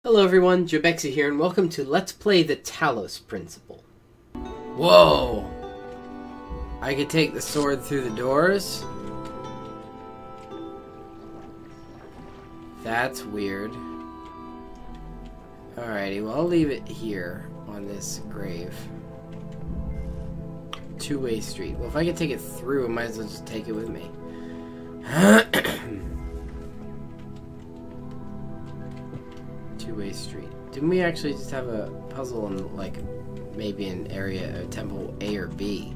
Hello everyone, Jobexi here, and welcome to Let's Play the Talos Principle. Whoa! I could take the sword through the doors? That's weird. Alrighty, well I'll leave it here on this grave. Two-way street. Well, if I could take it through, I might as well just take it with me. Two-way street. Didn't we actually just have a puzzle in, like, maybe an area, a temple A or B,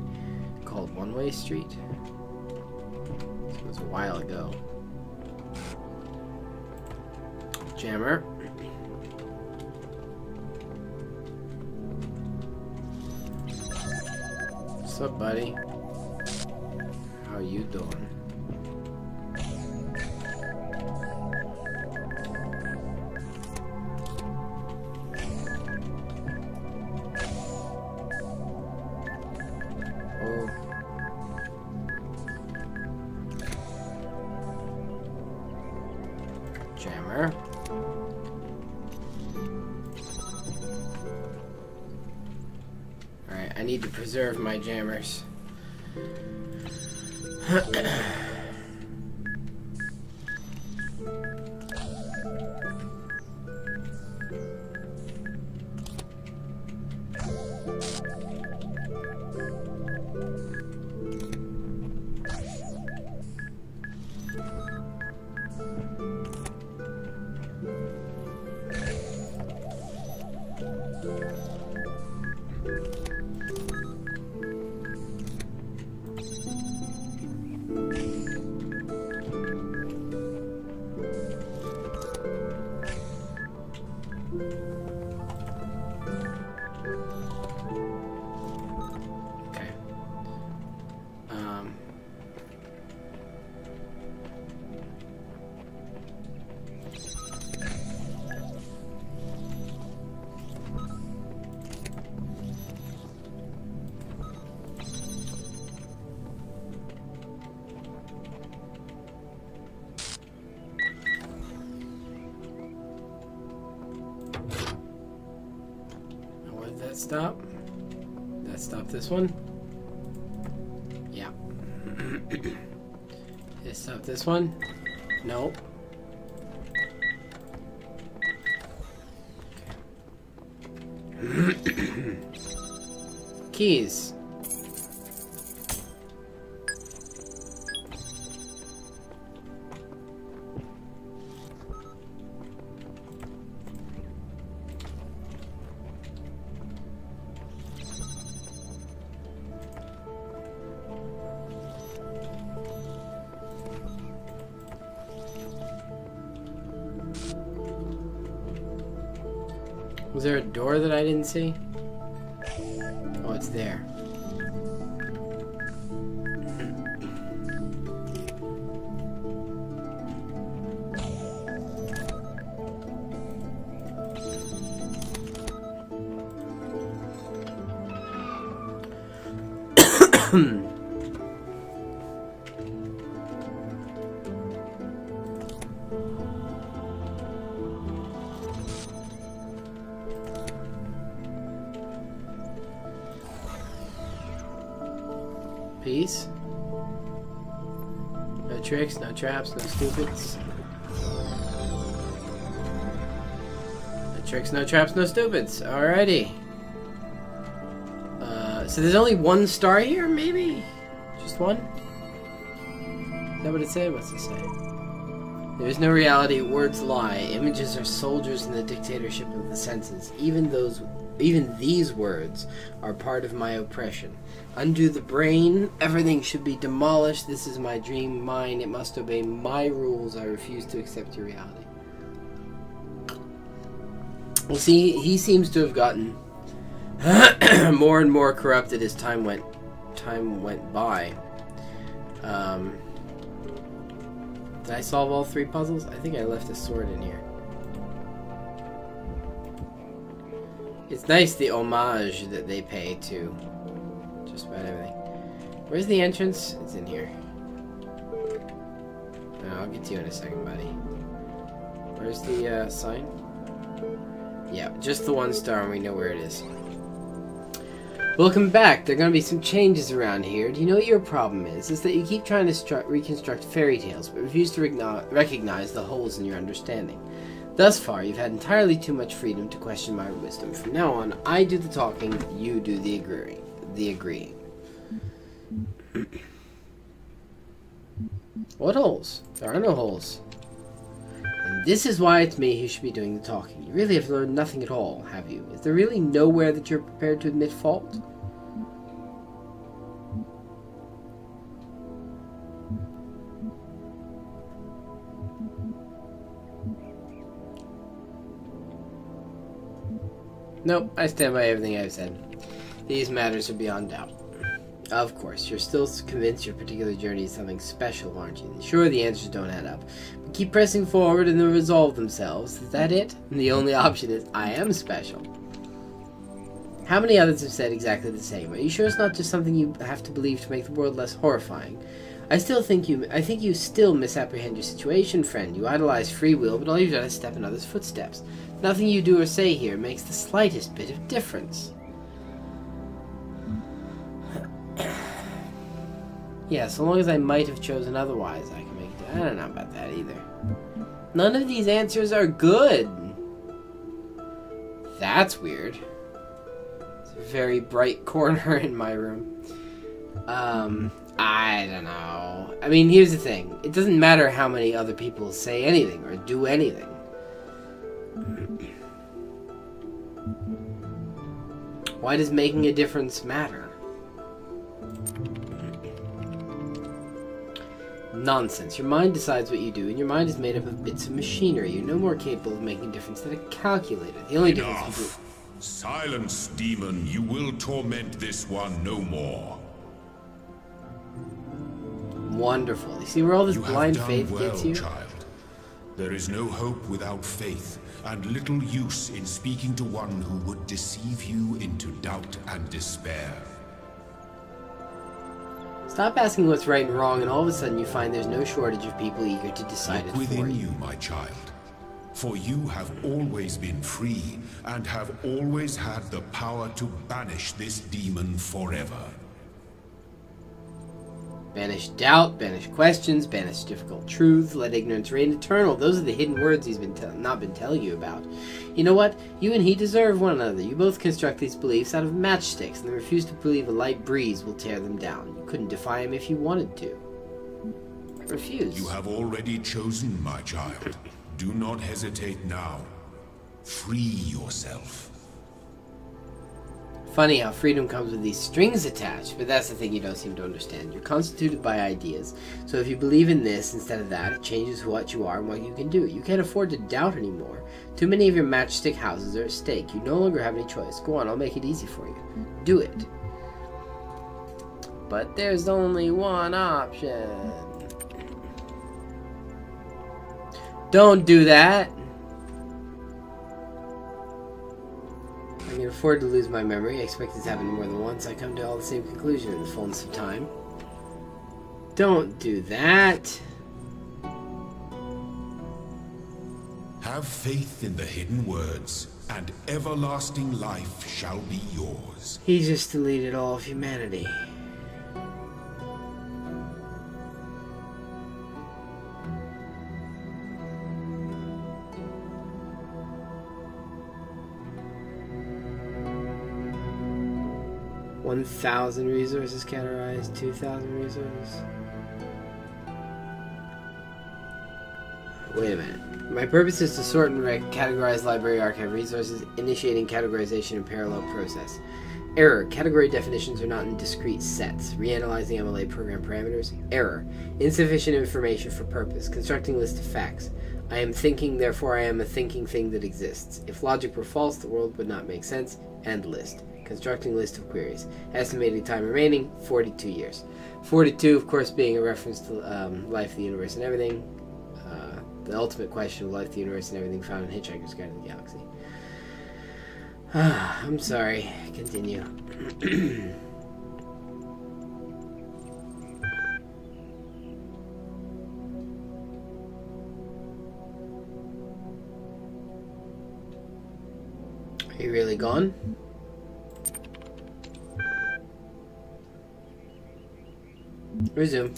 called one-way street? It was a while ago. Jammer. What's up, buddy? How you doing? Jammer. Alright, I need to preserve my jammers. Stop. That stop this one? Yeah. Did it stop this one? Nope. Okay. Keys. Was there a door that I didn't see? Oh, it's there. Peace. No tricks, no traps, no stupids. No tricks, no traps, no stupids. Alrighty. So there's only one star here, maybe? Just one? Is that what it said? What's it say? There is no reality, words lie. Images are soldiers in the dictatorship of the senses. Even these words are part of my oppression. Undo the brain, everything should be demolished. This is my dream, mine. It must obey my rules. I refuse to accept your reality. Well, see, he seems to have gotten more and more corrupted as time went by. Did I solve all three puzzles? I think I left a sword in here. It's nice, the homage that they pay to just about everything. Where's the entrance? It's in here. No, I'll get to you in a second, buddy. Where's the sign? Yeah, just the 1 star and we know where it is. Welcome back. There are going to be some changes around here. Do you know what your problem is? Is that you keep trying to reconstruct fairy tales, but refuse to recognize the holes in your understanding. Thus far, you've had entirely too much freedom to question my wisdom. From now on, I do the talking, you do the agreeing. What holes? There are no holes. And this is why it's me who should be doing the talking. You really have learned nothing at all, have you? Is there really nowhere that you're prepared to admit fault? Nope, I stand by everything I've said. These matters are beyond doubt. Of course, you're still convinced your particular journey is something special, aren't you? Sure, the answers don't add up. But keep pressing forward and they'll resolve themselves. Is that it? And the only option is, I am special. How many others have said exactly the same? Are you sure it's not just something you have to believe to make the world less horrifying? I think you still misapprehend your situation, friend. You idolize free will, but all you've done is step in others' footsteps. Nothing you do or say here makes the slightest bit of difference. Yeah, so long as I might have chosen otherwise, I can make it. I don't know about that either. None of these answers are good. That's weird. It's a very bright corner in my room. I don't know. I mean, here's the thing. It doesn't matter how many other people say anything or do anything. Why does making a difference matter? Nonsense. Your mind decides what you do, and your mind is made up of bits of machinery. You're no more capable of making a difference than a calculator. The only difference... Silence, demon. You will torment this one no more. Wonderful. You see where all this blind faith gets you? Child. There is no hope without faith, and little use in speaking to one who would deceive you into doubt and despair. Stop asking what's right and wrong, and all of a sudden you find there's no shortage of people eager to decide it for you. Look within you, my child. For you have always been free, and have always had the power to banish this demon forever. Banish doubt, banish questions, banish difficult truths, let ignorance reign eternal. Those are the hidden words he's not been telling you about. You know what? You and he deserve one another. You both construct these beliefs out of matchsticks, and then refuse to believe a light breeze will tear them down. You couldn't defy him if you wanted to. Refuse. You have already chosen, my child. Do not hesitate now. Free yourself. Funny how freedom comes with these strings attached, but that's the thing you don't seem to understand. You're constituted by ideas, so if you believe in this instead of that, it changes what you are and what you can do. You can't afford to doubt anymore. Too many of your matchstick houses are at stake. You no longer have any choice. Go on, I'll make it easy for you. Do it. But there's only one option. Don't do that. I can afford to lose my memory. I expect this to happen more than once. I come to all the same conclusion in the fullness of time. Don't do that. Have faith in the hidden words, and everlasting life shall be yours. He just deleted all of humanity. $1,000 resources categorized, 2,000 resources. Wait a minute. My purpose is to sort and categorize library archive resources, initiating categorization in parallel process. Error. Category definitions are not in discrete sets. Reanalyzing MLA program parameters. Error. Insufficient information for purpose. Constructing list of facts. I am thinking, therefore I am a thinking thing that exists. If logic were false, the world would not make sense. End list. Constructing list of queries. Estimated time remaining, 42 years. 42, of course, being a reference to life, the universe, and everything. The ultimate question of life, the universe, and everything found in Hitchhiker's Guide to the Galaxy. I'm sorry. Continue. Are you really gone? Resume.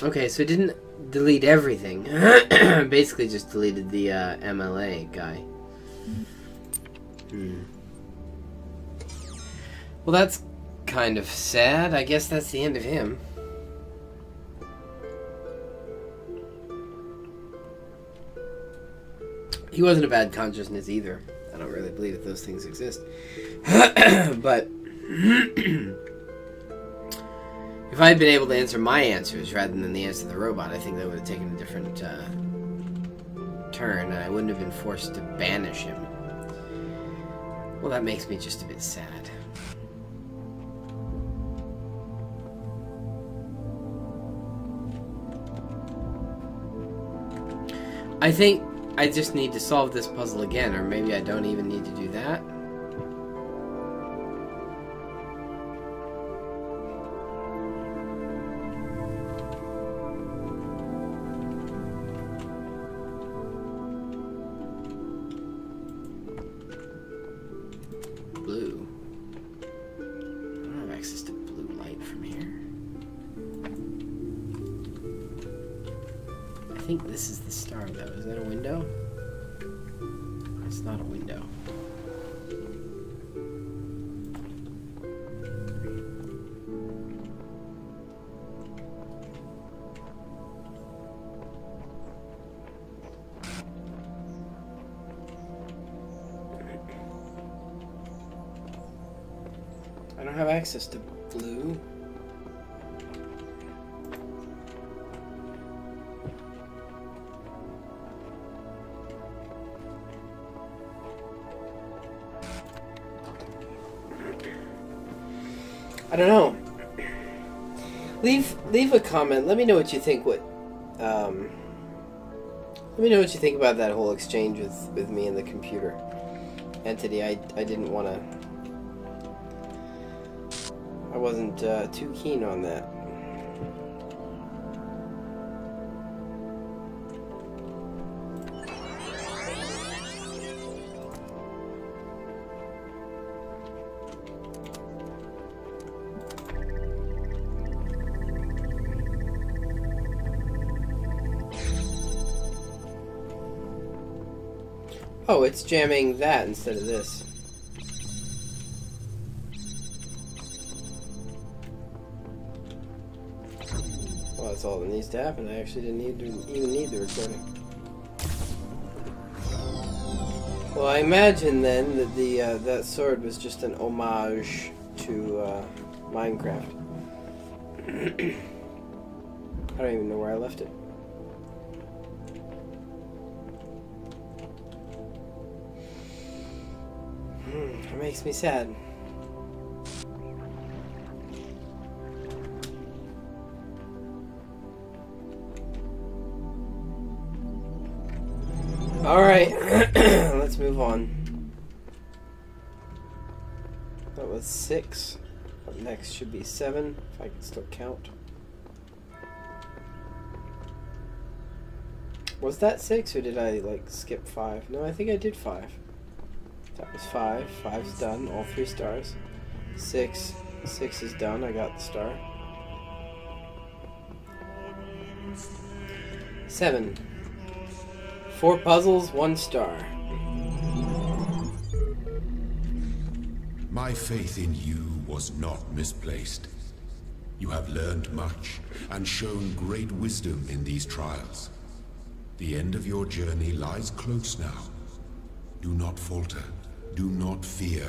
Okay, so it didn't delete everything. Basically just deleted the MLA guy. Well, that's kind of sad. I guess that's the end of him. He wasn't a bad consciousness either. I don't really believe that those things exist. But if I had been able to answer my answers rather than the answer of the robot, I think that would have taken a different turn, and I wouldn't have been forced to banish him. Well, that makes me just a bit sad. I think I just need to solve this puzzle again, or maybe I don't even need to do that. Blue. I don't have access to blue light from here. I think this is the star, though. Is that a window? It's not a window. I don't have access to blue. I don't know. Leave a comment. Let me know what you think. Let me know what you think about that whole exchange with me and the computer entity. I didn't want to. I wasn't too keen on that. Oh, it's jamming that instead of this. Well, that's all that needs to happen. I actually didn't even need the recording. Well, I imagine then that that sword was just an homage to Minecraft. I don't even know where I left it. It makes me sad. Alright, let's move on. That was 6. Up next should be 7, if I can still count. Was that 6, or did I, like, skip 5? No, I think I did 5. That was 5. 5's done. All 3 stars. 6. 6 is done. I got the star. 7. 4 puzzles, 1 star. My faith in you was not misplaced. You have learned much and shown great wisdom in these trials. The end of your journey lies close now. Do not falter. Do not fear,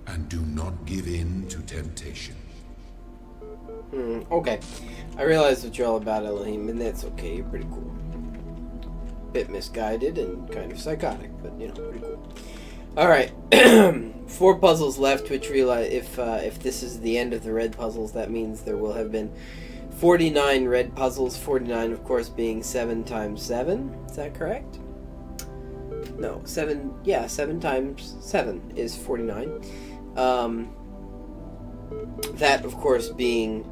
and do not give in to temptation. Okay. I realize what you're all about, Elohim, and that's okay. You're pretty cool. Bit misguided and kind of psychotic, but, you know, pretty cool. Alright. 4 puzzles left, which realize if this is the end of the red puzzles, that means there will have been 49 red puzzles. 49, of course, being 7 times 7. Is that correct? No, 7, yeah, 7 times 7 is 49. That, of course, being,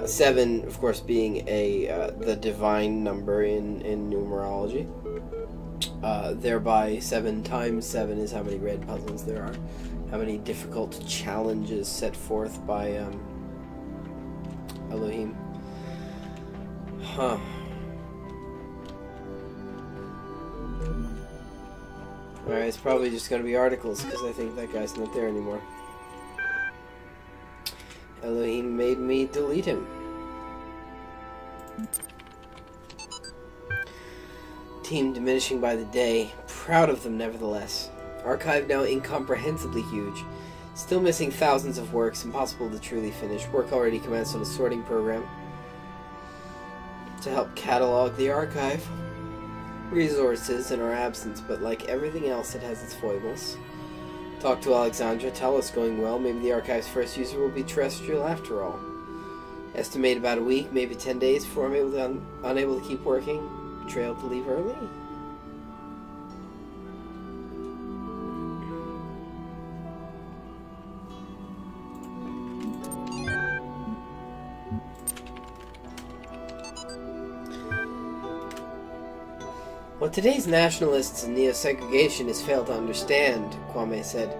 7, of course, being the divine number in numerology. technology. Thereby, 7 times 7 is how many red puzzles there are. How many difficult challenges set forth by Elohim. Huh. Alright, it's probably just going to be articles, because I think that guy's not there anymore. Elohim made me delete him. Team diminishing by the day. Proud of them, nevertheless. Archive now incomprehensibly huge. Still missing thousands of works, impossible to truly finish. Work already commenced on a sorting program to help catalog the archive. Resources in our absence, but like everything else, it has its foibles. Talk to Alexandra. Talos going well. Maybe the archive's first user will be terrestrial after all. Estimate about a week, maybe 10 days before I'm unable to keep working. Betrayal to leave early? What today's nationalists and neo-segregationists fail to understand, Kwame said,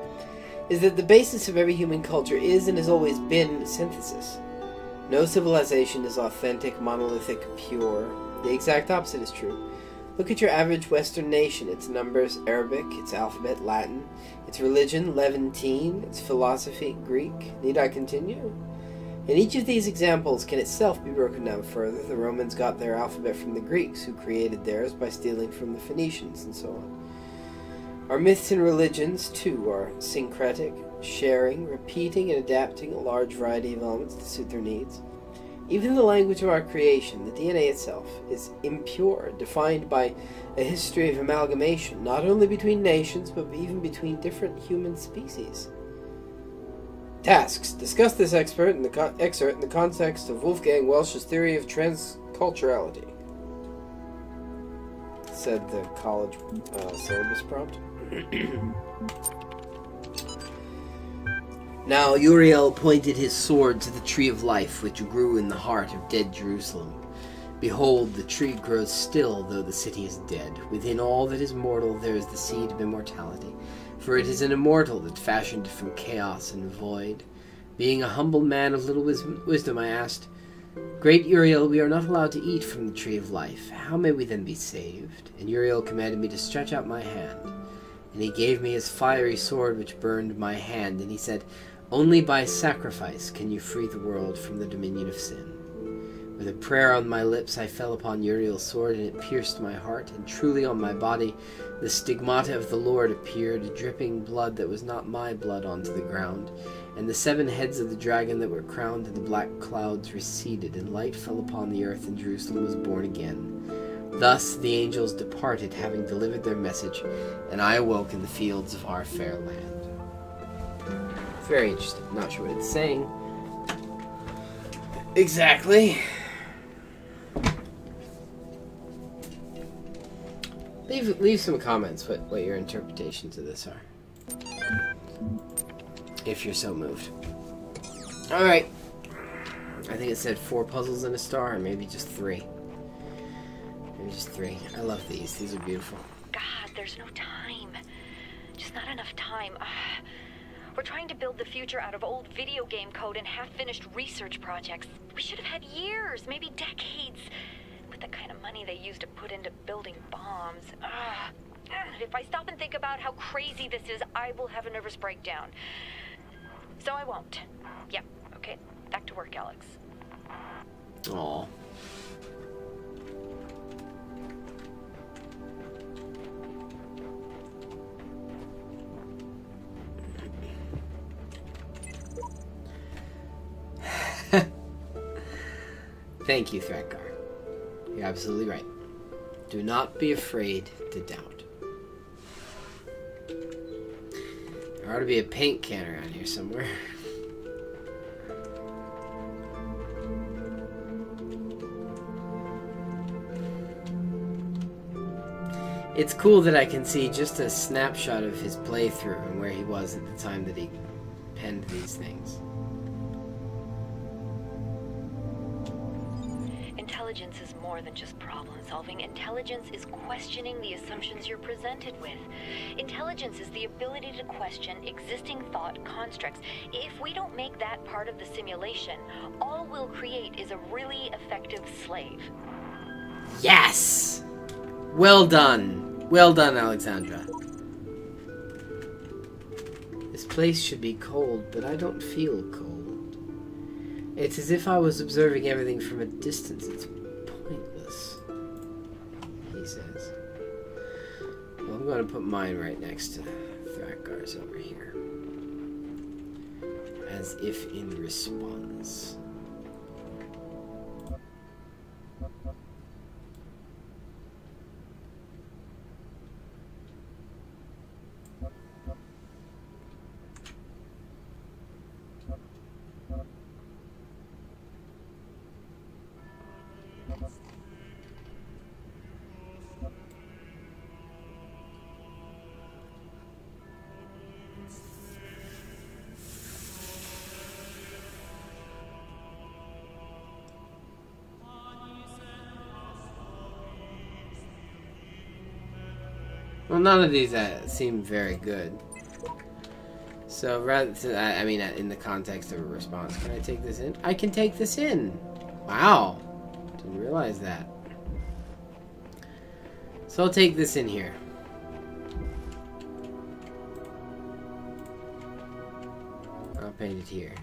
is that the basis of every human culture is and has always been synthesis. No civilization is authentic, monolithic, pure. The exact opposite is true. Look at your average Western nation. Its numbers, Arabic, its alphabet, Latin, its religion, Levantine, its philosophy, Greek. Need I continue? And each of these examples can itself be broken down further. The Romans got their alphabet from the Greeks, who created theirs by stealing from the Phoenicians, and so on. Our myths and religions, too, are syncretic, sharing, repeating, and adapting a large variety of elements to suit their needs. Even the language of our creation, the DNA itself, is impure, defined by a history of amalgamation, not only between nations, but even between different human species. Tasks. Discuss this excerpt in the context of Wolfgang Welsch's theory of transculturality, said the college syllabus prompt. Now Uriel pointed his sword to the tree of life, which grew in the heart of dead Jerusalem. Behold, the tree grows still, though the city is dead. Within all that is mortal there is the seed of immortality. For it is an immortal that fashioned from chaos and void. Being a humble man of little wisdom, I asked, Great Uriel, we are not allowed to eat from the tree of life. How may we then be saved? And Uriel commanded me to stretch out my hand. And he gave me his fiery sword, which burned my hand. And he said, Only by sacrifice can you free the world from the dominion of sin. With a prayer on my lips, I fell upon Uriel's sword, and it pierced my heart, and truly on my body the stigmata of the Lord appeared, dripping blood that was not my blood onto the ground. And the 7 heads of the dragon that were crowned in the black clouds receded, and light fell upon the earth, and Jerusalem was born again. Thus the angels departed, having delivered their message, and I awoke in the fields of our fair land. Very interesting. Not sure what it's saying exactly. Leave some comments what your interpretations of this are, if you're so moved. Alright. I think it said 4 puzzles and a star, or maybe just 3. Maybe just 3. I love these. These are beautiful. God, there's no time. Just not enough time. We're trying to build the future out of old video game code and half-finished research projects. We should have had years, maybe decades, with the kind of money they used to put into building bombs. If I stop and think about how crazy this is, I will have a nervous breakdown. So I won't. Yep, okay. Back to work, Alex. Aww. Thank you, Threadgar. You're absolutely right. Do not be afraid to doubt. There ought to be a paint can around here somewhere. It's cool that I can see just a snapshot of his playthrough and where he was at the time that he penned these things. intelligence is more than just problem solving. Intelligence is questioning the assumptions you're presented with. Intelligence is the ability to question existing thought constructs. If we don't make that part of the simulation, all we'll create is a really effective slave. Yes! Well done. Well done, Alexandra. This place should be cold, but I don't feel cold. It's as if I was observing everything from a distance. It's pointless, he says. Well, I'm going to put mine right next to Thrakkar's over here. As if in response. Well, none of these seem very good. So rather than, I mean, in the context of a response, can I take this in? I can take this in! Wow! Didn't realize that. So I'll take this in here. I'll paint it here.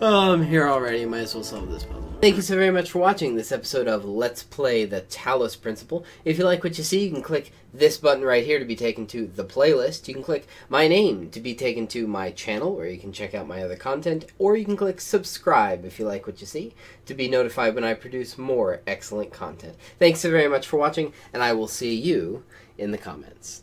I'm here already, might as well solve this puzzle. Thank you so very much for watching this episode of Let's Play the Talos Principle. If you like what you see, you can click this button right here to be taken to the playlist. You can click my name to be taken to my channel, where you can check out my other content, or you can click subscribe if you like what you see, to be notified when I produce more excellent content. Thanks so very much for watching, and I will see you in the comments.